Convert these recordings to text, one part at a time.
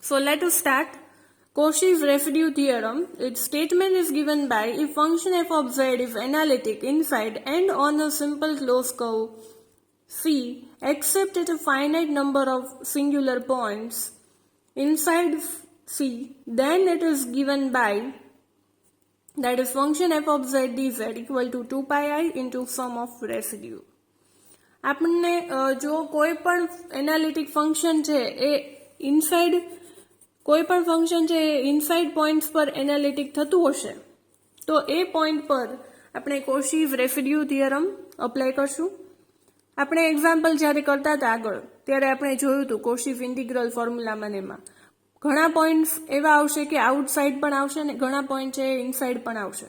So let us start. Cauchy's residue theorem. Its statement is given by if function f of z is analytic inside and on a simple closed curve C except at a finite number of singular points inside C, then it is given by, that is function f of z dz equal to 2 pi I into sum of residue. આપણને જો કોઈ પણ analytic function છે એ inside કોઈ પણ function છે એ inside points પર analytic થતું હશે તો એ પોઈન્ટ પર આપણે કોશીઝ રેસિડ્યુ થિયરમ અપ્લાય કરશું. આપણે એક્ઝામ્પલ જ્યારે કરતા હતા આગળ ત્યારે આપણે જોયું હતું કોશીઝ ઇન્ટિગ્રલ ફોર્મ્યુલામાં એમાં ઘણા પોઈન્ટ્સ એવા આવશે કે આઉટસાઇડ પણ આવશે ને ઘણા પોઈન્ટ છે ઇનસાઇડ પણ આવશે.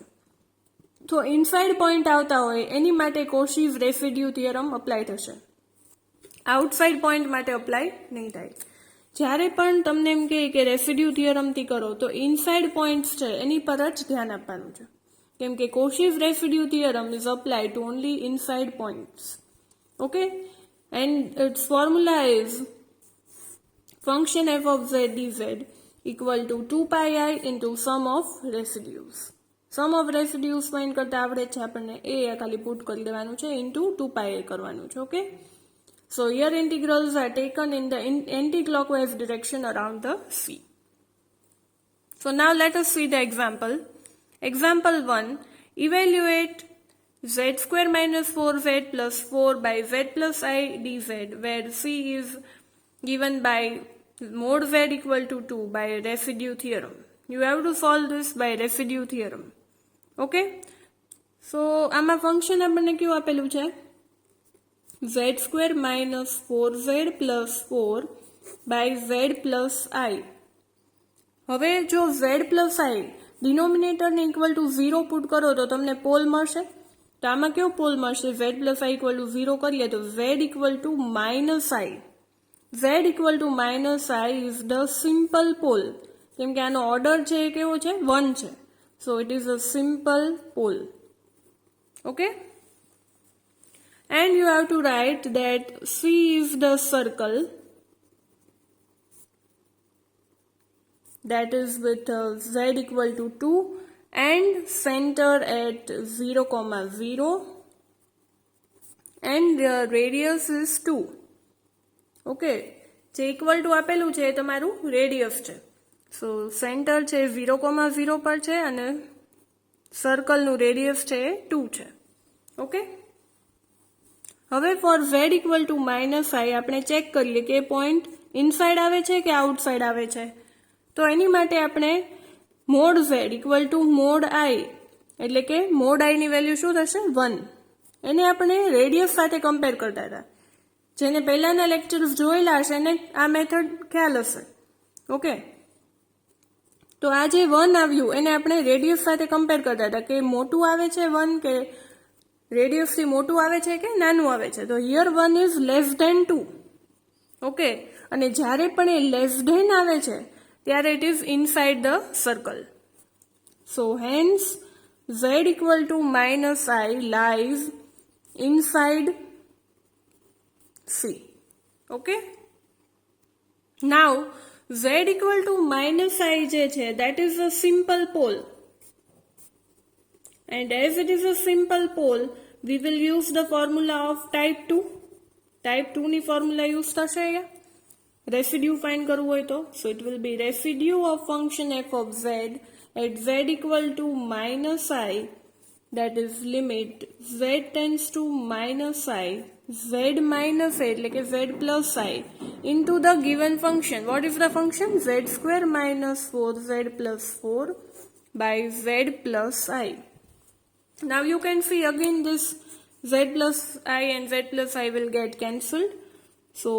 તો ઇનસાઇડ પોઈન્ટ આવતા હોય એની માટે કોશીઝ રેસિડ્યુ થિયરમ અપ્લાય થશે, આઉટસાઇડ પોઈન્ટ માટે અપ્લાય નહીં થાય. જ્યારે પણ તમને એમ કહે કે રેસિડ્યુ થિયરમથી કરો તો ઇનસાઇડ પોઈન્ટ્સ છે એની પર જ ધ્યાન આપવાનું છે, કેમ કે Cauchy's residue theorem is apply to only inside points. Okay, and it's formula is function f of z dz equal to 2 pi I into sum of residues. Sum of residues find કરતા આવડે છે આપણને, એ ખાલી put કરી દેવાનું છે into 2 pi I કરવાનું છે. Okay, so here integrals are taken in the anti-clockwise direction around the C. So now let us see the example. Example 1, evaluate z square minus 4z plus 4 by z plus I dz where C is given by mod z equal to 2 by residue theorem. You have to solve this by residue theorem. Okay, so આમાં function આપણને કયું આપેલું છે, z square minus 4z plus 4 by z plus I. હવે જો z plus I ડિનોમિનેટરને equal to 0 put કરો તો તમને પોલ મળશે. તો આમાં કેવું પોલ મળશે, z plus I equal to 0 કરીએ તો z equal to minus I. z equal to minus I is the simple pole, કેમ કે આનો ઓર્ડર છે એ કેવો છે, 1 છે. So it is a simple pole. Okay, and you have to write that C is the circle that is with z equal to 2 and center at 0, 0 and the radius is 2. Okay, જે equal to આપેલું છે એ તમારું radius છે. સો centre છે 0,0 પર છે અને સર્કલનું radius છે એ 2 છે. ઓકે, હવે for z equal to minus I આપણે ચેક કરીએ કે પોઈન્ટ ઇનસાઇડ આવે છે કે આઉટસાઇડ આવે છે. તો એની માટે આપણે mod z equal to mod I, એટલે કે મોડ આઈની વેલ્યુ શું થશે, 1. એને આપણે રેડિયસ સાથે કમ્પેર કરતા હતા. જેને પહેલાના લેક્ચર્સ જોયેલા હશે એને આ મેથડ ખ્યાલ હશે. ઓકે, તો આ જે 1 આવ્યું એને આપણે રેડિયસ સાથે કમ્પેર કરતા હતા કે મોટું આવે છે 1 કે રેડિયસથી મોટું આવે છે કે નાનું આવે છે. તો here 1 is less than 2. Okay, અને જ્યારે પણ એ લેસ ધેન આવે છે ત્યારે it is inside the circle. So hence z equal to minus i lies inside C. Okay, now z equal to minus I જે છે that is a simple pole, and as it is a simple pole we will use the formula of type 2. type 2 ની formula use થશે અહીંયા residue find કરવું હોય તો. so it will be residue of function f of z at z equal to minus I, that is limit z tends to minus I z minus a એટલે કે z plus I into the given function. What is the function? Z square minus 4z plus 4 by z plus I. Now you can see again this z plus I and z plus I will get cancelled. So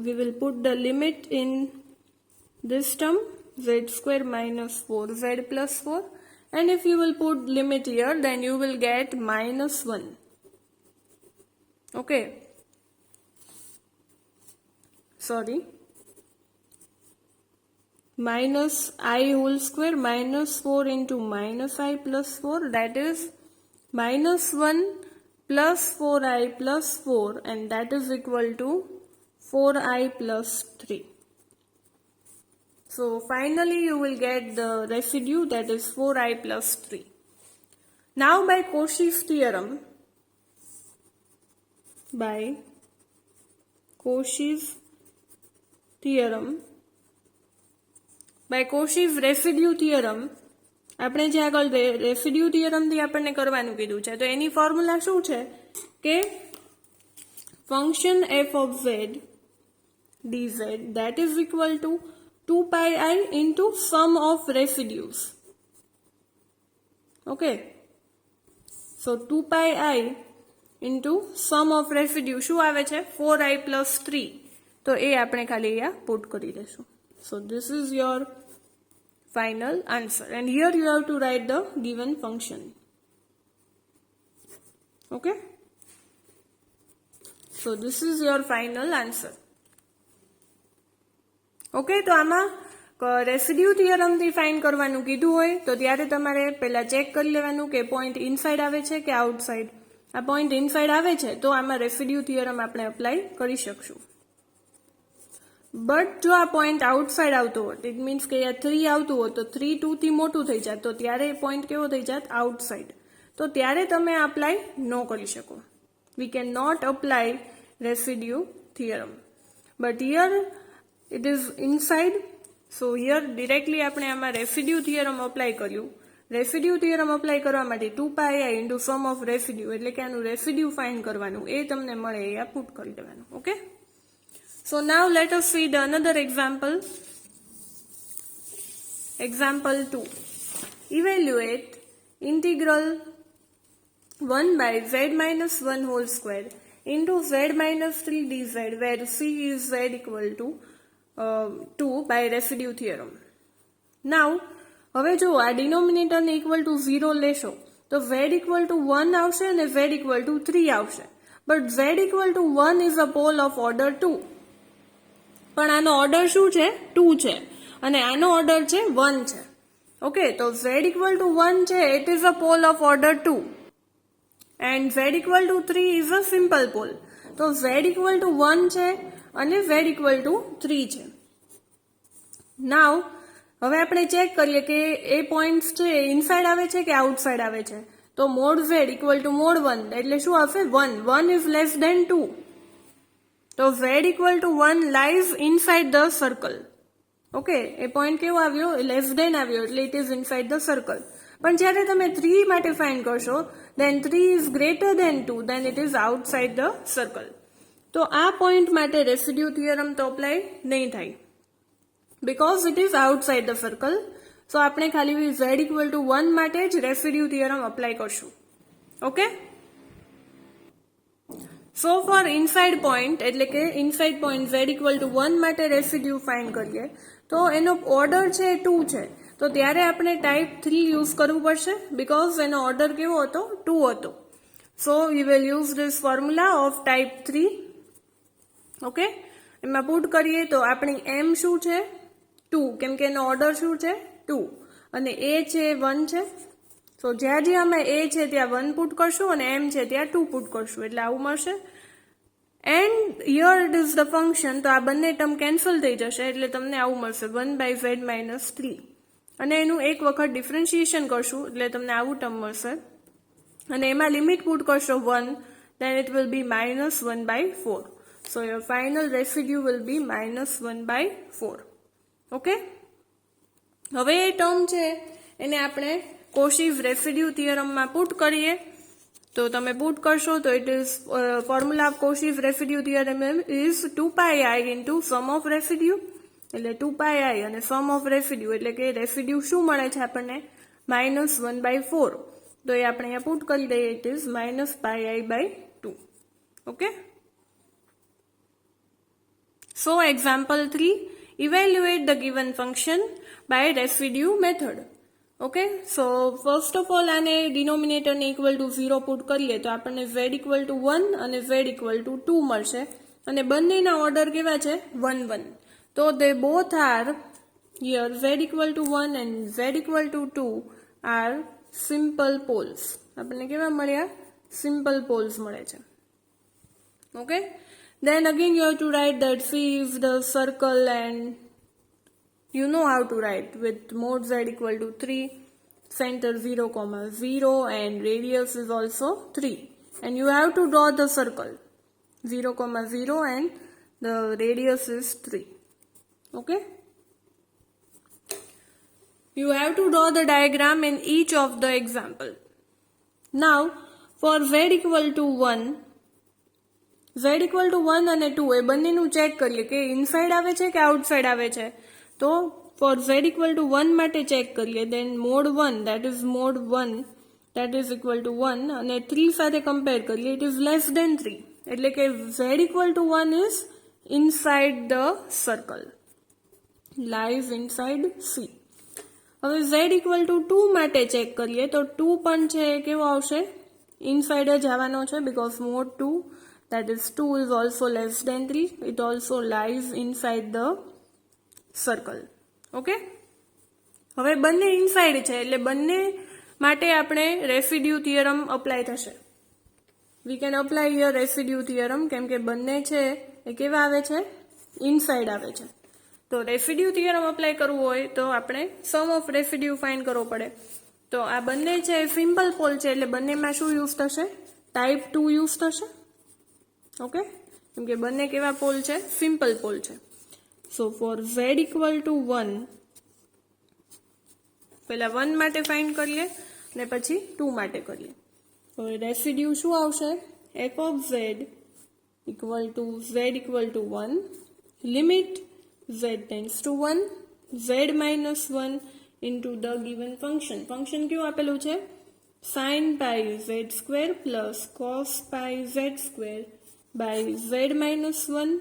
we will put the limit in this term, z square minus 4z plus 4, and if you will put limit here then you will get minus 1. Okay, sorry, minus I whole square minus 4 into minus I plus 4, that is minus 1 plus 4I plus 4, and that is equal to 4I plus 3. So finally you will get the residue, that is 4i plus 3. Now by Cauchy's theorem, by Cauchy's residue theorem, આપણે જે આગળ residue થિયરમથી આપણને કરવાનું કીધું છે, તો એની formula શું છે કે function f of z dz that is equal to 2 pi I into sum of residues. Okay, so 2 pi I into sum of residue શું આવે છે 4i plus 3, તો એ આપણે ખાલી અહીંયા પુટ કરી દેશું. So this is your final answer, and here you have to write the given function. Okay, so this is your final answer. Okay, તો આમાં રેસિડ્યુ થિયરમથી ફાઇન્ડ કરવાનું કીધું હોય તો ત્યારે તમારે પહેલા ચેક કરી લેવાનું કે પોઈન્ટ ઇનસાઇડ આવે છે કે આઉટસાઇડ. આ પોઈન્ટ ઇનસાઇડ આવે છે તો આમાં રેસિડ્યુ થિયરમ આપણે અપ્લાય કરી શકશું. બટ જો આ પોઈન્ટ આઉટસાઇડ આવતો હોત, ઇટ મીન્સ કે આ 3 આવતું હોત તો 3 2 થી મોટું થઈ જાત, તો ત્યારે પોઈન્ટ કેવો થઈ જાત આઉટસાઇડ, તો ત્યારે તમે અપ્લાય ન કરી શકો. We can not apply residue theorem, but here it is inside. So here directly આપણે આમાં રેસિડ્યુ થિયરમ અપ્લાય કર્યું. રેસિડ્યુ થિયરમ અપ્લાય કરવા માટે 2 pi I into sum of residue, એટલે કે આનું રેસિડ્યુ ફાઇન્ડ કરવાનું, એ તમને મળે એ આ પુટ કરી દેવાનું. Okay, so now let us see the another example. Example 2. Evaluate integral 1 by z minus 1 whole square into z minus 3 dz where c is z equal to 2 by residue theorem. Now હવે જો આ ડિનોમિનેટરને equal to 0 લેશો તો z equal to 1 આવશે અને z equal to 3 આવશે. But z equal to 1 is a pole of order 2, પણ આનો ઓર્ડર શું છે 2 છે અને આનો ઓર્ડર છે 1 છે. ઓકે, તો z ઇક્વલ ટુ 1 છે, it is a pole of order 2, and z equal to 3 is a simple pole. તો z ઇક્વલ ટુ 1 છે અને z ઇક્વલ ટુ 3 છે. નાવ હવે આપણે ચેક કરીએ કે એ પોઈન્ટ્સ છે ઇનસાઇડ આવે છે કે આઉટસાઇડ આવે છે. તો mode z equal to mode 1 એટલે શું આવશે 1. 1 ઇઝ લેસ ધેન 2. તો z equal to 1 lies inside the circle. Okay, એ પોઈન્ટ કેવો આવ્યો લેસ ધેન આવ્યો એટલે it is inside the circle. પણ જ્યારે તમે 3 માટે ફાઇન્ડ કરશો then 3 is greater than 2, then it is outside the circle. તો આ પોઈન્ટ માટે રેસિડ્યુ થિયરમ તો અપ્લાય નહીં થાય, because it is outside the circle. So આપણે ખાલી z equal to 1 માટે જ રેસિડ્યુ થિયરમ અપ્લાય કરશું. ઓકે, સો ફોર ઇનસાઇડ પોઈન્ટ એટલે કે inside point z equal to 1 માટે રેસિડ્યુ ફાઇન્ડ કરીએ તો એનો ઓર્ડર છે 2 છે, તો ત્યારે આપણે ટાઈપ 3 યુઝ કરવું પડશે, બીકોઝ એનો ઓર્ડર કેવો હતો 2 હતો. So we will use this formula of type 3. Okay, એમાં પુટ કરીએ તો આપણી m શું છે 2, કેમ કે એનો ઓર્ડર શું છે 2 અને a છે 1 છે. તો જ્યાં જ્યાં અમે a છે ત્યાં 1 પુટ કરશું અને m છે ત્યાં 2 પુટ કરશું, એટલે આવું મળશે. And here it is the function, તો આ બંને ટર્મ કેન્સલ થઈ જશે એટલે તમને આવું મળશે 1 by z minus 3, અને એનું એક વખત ડિફરન્શિએશન કરશું એટલે તમને આવું ટર્મ મળશે, અને એમાં લિમિટ પુટ કરશો 1, then it will be minus 1 by 4. So your final residue will be minus 1 by 4. Okay, હવે એ ટર્મ છે એને આપણે કોશીસ રેસિડ્યુ થિયરમમાં પુટ કરીએ. તો તમે પુટ કરશો તો it is formula of Cauchy's residue theorem is 2 pi I into sum of residue, એટલે 2 પાઈ આઈ અને સમ ઓફ રેસિડ્યુ એટલે કે રેસિડ્યુ શું મળે છે આપણને minus 1 by 4. તો એ આપણે અહીંયા પુટ કરી દઈએ, it is minus pi I by 2. Okay, so example 3, evaluate the given function by residue method. Okay, so first of all આને ડિનોમિનેટર ને ઇક્વલ ટુ 0 પુટ કરીએ તો આપણને z ઇક્વલ ટુ 1 અને z ઇક્વલ ટુ 2 મળશે, અને બંનેના order કેવા છે 1 1. તો they both are here z equal to 1 and z equal to 2 are simple poles. આપણને કેવા મળ્યા simple poles મળે છે. Okay, then again you have to write that C is the circle and you know how to write with mod z equal to 3, center 0, 0 and radius is also 3. And you have to draw the circle 0, 0 and the radius is 3. Okay? You have to draw the diagram in each of the example. Now, for z equal to 1, z equal to 1 અને 2 એ બંનેનું check કરીએ કે inside આવે છે કે outside આવે છે. તો for z equal to 1 માટે ચેક કરીએ, then mod 1 that is mod 1 that is equal to 1 અને 3 સાથે કમ્પેર કરીએ, it is less than 3. એટલે કે z equal to 1 is inside the circle, lies inside C. હવે z equal to 2 માટે check કરીએ તો 2 પણ છે એ કેવો આવશે, ઇનસાઇડ જ આવવાનો છે, because mod 2 that is 2 is also less than 3, it also lies inside the circle. Okay? હવે બંને ઇનસાઇડ છે એટલે બંને માટે આપણે રેસિડ્યુ થિયરમ અપ્લાય થશે. We can apply here residue theorem કેમ કે બંને છે એ કેવા આવે છે, ઇનસાઇડ આવે છે. તો રેસિડ્યુ થિયરમ અપ્લાય કરવું હોય તો આપણે સમ ઓફ રેસિડ્યુ ફાઇન્ડ કરવો પડે. તો આ બંને છે સિમ્પલ પોલ છે એટલે બંનેમાં શું યુઝ થશે, ટાઈપ 2 યુઝ થશે. ઓકે, કેમ કે બંને કેવા પોલ છે, સિમ્પલ પોલ છે. સો ફોર z ઇક્વલ ટુ 1, પહેલા 1 માટે ફાઇન્ડ કરીએ અને પછી 2 માટે કરીએ. હવે રેસિડ્યુ શું આવશે, f of z equal two z equal to 1 limit z tends to 1 z minus 1 into the given function. Function કેવું આપેલું છે, sin pi z square plus cos pi z square by z minus 1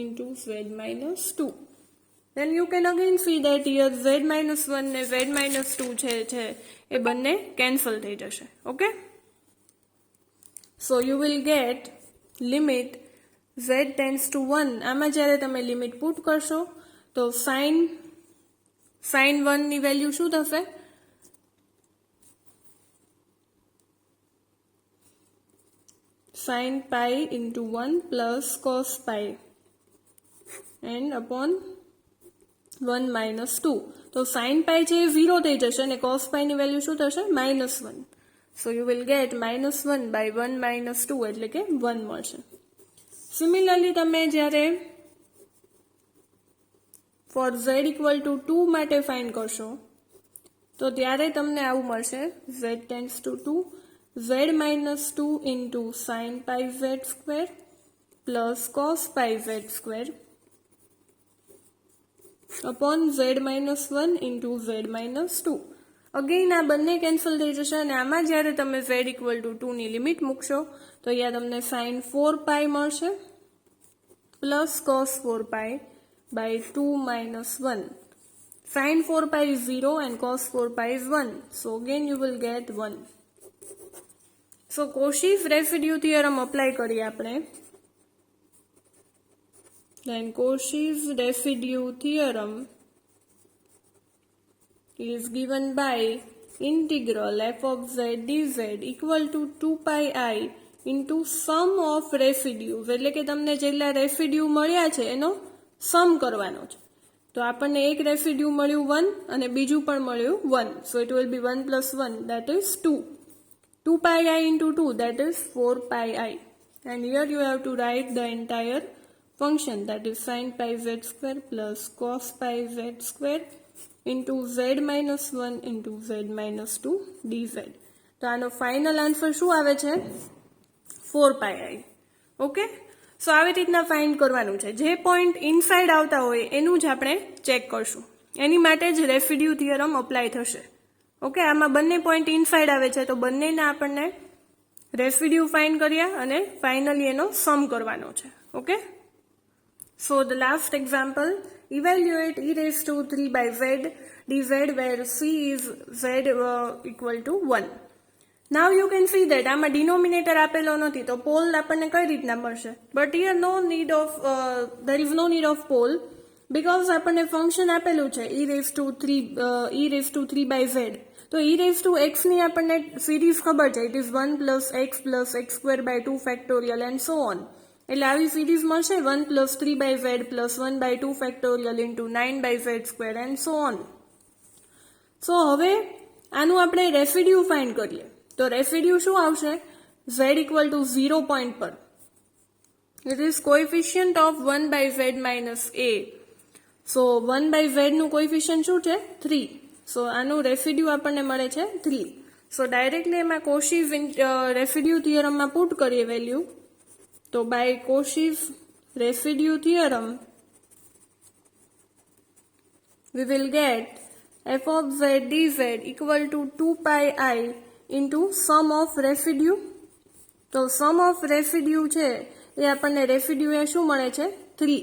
into z minus 2. Then you can again see that here z minus 1 ને z minus 2 છે એ બંને cancel થઈ જશે. Okay, so you will get limit z tends to 1. આમાં જ્યારે તમે limit put કરશો તો sin 1 ની વેલ્યુ શું થશે, sin pi into 1 plus cos pi and upon 1 minus 2. તો sin pi છે એ 0 થઈ જશે અને cos pi ની વેલ્યુ શું થશે, -1. So you will get -1 by 1 minus 2 એટલે કે 1 મળશે. સિમિલરલી તમે જ્યારે ફોર z ઇક્વલ ટુ 2 માટે ફાઇન્ડ કરશો તો ત્યારે તમને આવું મળશે, z tends to 2 z minus 2 into sin pi z square plus cos pi z square upon z minus 1 into z minus 2. Again આ બંને કેન્સલ થઈ જશે અને આમાં જ્યારે તમે z ઇક્વલ ટુ 2 ની લિમિટ મૂકશો તો અહીંયા તમને sin 4 pi મળશે plus cos 4 pi by 2 minus 1. Sin 4 pi is 0 and cos 4 pi is 1. So again you will get 1. So Cauchy's residue theorem apply કરીએ આપણે. Then Cauchy's residue theorem is given by integral f of z dz equal to 2 pi I into sum of residues. એટલે કે તમને જેટલા residue મળ્યા છે એનો સમ કરવાનો છે. તો આપણને એક રેસિડ્યુ મળ્યું 1 અને બીજું પણ મળ્યું 1. So it will be 1 plus 1 that is 2. 2 pi I into 2 that is 4 pi I. And here you have to write the entire function that is sin pi z square plus cos pi z square into z minus 1 into z minus 2 dz. તો આનો final answer શું આવે છે, 4 pi I. Okay, સો આવી રીતના find કરવાનું છે. જે પોઈન્ટ ઇનસાઇડ આવતા હોય એનું જ આપણે ચેક કરશું, એની માટે જ રેસિડ્યુ થિયરમ અપ્લાય થશે. ઓકે, આમાં બંને પોઈન્ટ ઇનસાઇડ આવે છે તો બંનેના આપણને રેસિડ્યુ ફાઇન્ડ કર્યા અને ફાઇનલી એનો સમ કરવાનો છે. Okay, so the last example, evaluate e raised to 3 by z dz where c is z equal to 1. Now you can see that આમાં ડિનોમિનેટર આપેલો નથી તો પોલ આપણને કઈ રીતના મળશે, but here there is no need of pole because આપણને function આપેલું છે e raised to 3 by z. તો e raised to x ની આપણને સિરીઝ ખબર છે, it is 1 plus x square by 2 factorial and so on. એટલે આવી સિરીઝ મળશે 1 + 3/z + 1/2 factorial into 9/z² and so on. So હવે આનું આપણે રેસિડ્યુ ફાઇન્ડ કરીએ. તો રેસિડ્યુ શું આવશે? z = 0 પોઈન્ટ પર. It is coefficient of 1/z - a. So 1/z નું કોએફિશિયન્ટ શું છે? 3. સો આનું રેસિડ્યુ આપણને મળે છે 3. સો ડાયરેક્ટલી એમાં કોશીસ રેસિડ્યુ થિયરમમાં પુટ કરીએ વેલ્યુ. તો by Cauchy's residue theorem we will get f of z dz equal to 2πi into sum of residue. તો sum of residue છે એ આપણને રેસિડ્યુ એ શું મળે છે? 3.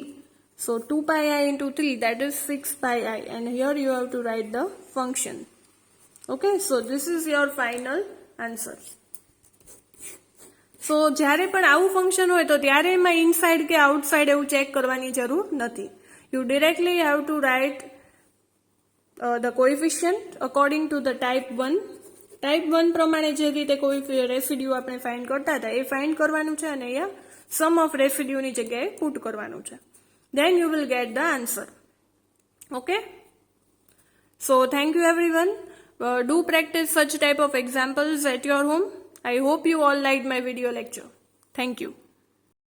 So 2πi into 3, that is 6πi, and here you have to write the function. Okay, so this is your final answer. So જ્યારે પણ આવું function હોય તો ત્યારે એમાં ઇનસાઇડ કે આઉટસાઇડ એવું ચેક કરવાની જરૂર નથી. You directly have to write the coefficient according to the type 1. Type 1 પ્રમાણે જે રીતે કોઈ રેસિડ્યુ આપણે ફાઇન્ડ કરતા હતા એ ફાઇન્ડ કરવાનું છે અને અહીંયા સમ ઓફ રેસિડ્યુની જગ્યાએ પુટ કરવાનું છે. Then you will get the answer. Okay? So thank you everyone. Do practice such type of examples at your home. I hope you all liked my video lecture. Thank you.